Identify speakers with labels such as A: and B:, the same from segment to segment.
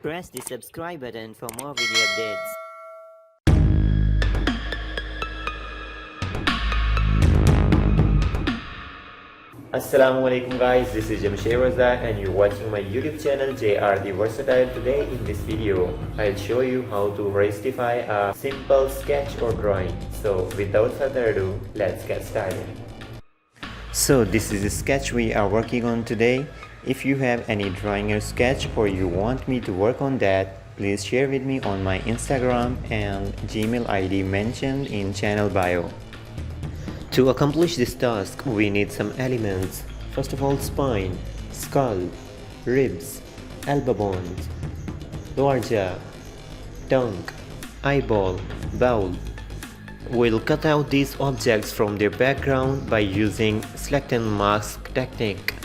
A: Press the subscribe button for more video updates.
B: Assalamualaikum guys, this is Jamshaid Raza and you're watching my YouTube channel JRTV Versatile. Today in this video, I'll show you how to realistify a simple sketch or drawing. So without further ado, let's get started. So this is the sketch we are working on today. If you have any drawing or sketch or you want me to work on that, please share with me on my Instagram and Gmail ID mentioned in channel bio. To accomplish this task, we need some elements. First of all, spine, skull, ribs, elbow bones, lower jaw, tongue, eyeball, bowl. We'll cut out these objects from their background by using select and mask technique.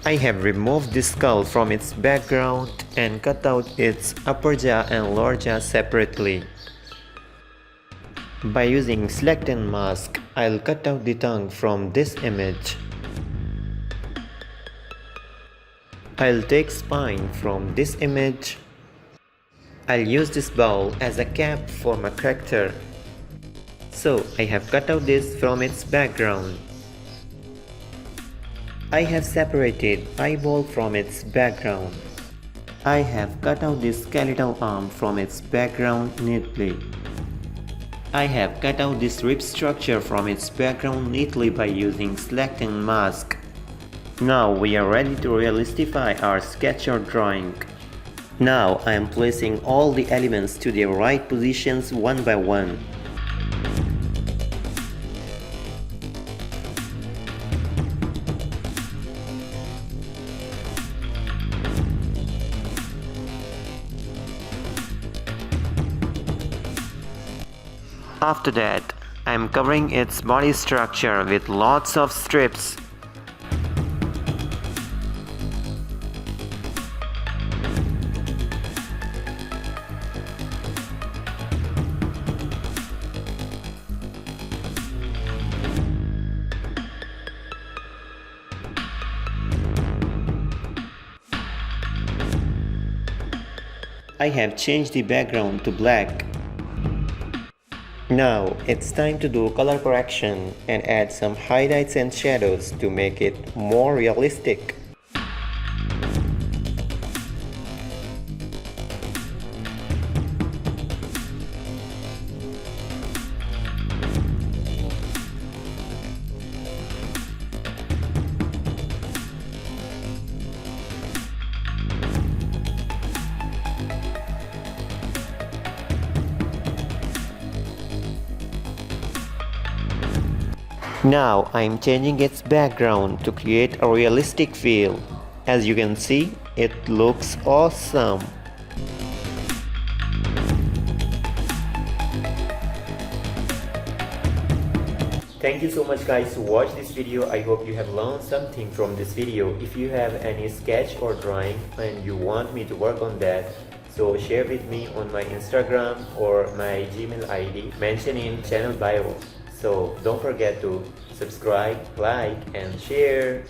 B: I have removed the skull from its background and cut out its upper jaw and lower jaw separately. By using select and mask, I'll cut out the tongue from this image. I'll take spine from this image. I'll use this bowl as a cap for my character. So I have cut out this from its background. I have separated eyeball from its background. I have cut out this skeletal arm from its background neatly. I have cut out this rib structure from its background neatly by using select and mask. Now we are ready to realistify our sketch or drawing. Now I am placing all the elements to their right positions one by one. After that, I am covering its body structure with lots of strips. I have changed the background to black. Now it's time to do color correction and add some highlights and shadows to make it more realistic. Now I am changing its background to create a realistic feel. As you can see, it looks awesome. Thank you so much guys to watch this video. I hope you have learned something from this video. If you have any sketch or drawing and you want me to work on that, so share with me on my Instagram or my Gmail ID mentioned in channel bio. So don't forget to subscribe, like and share.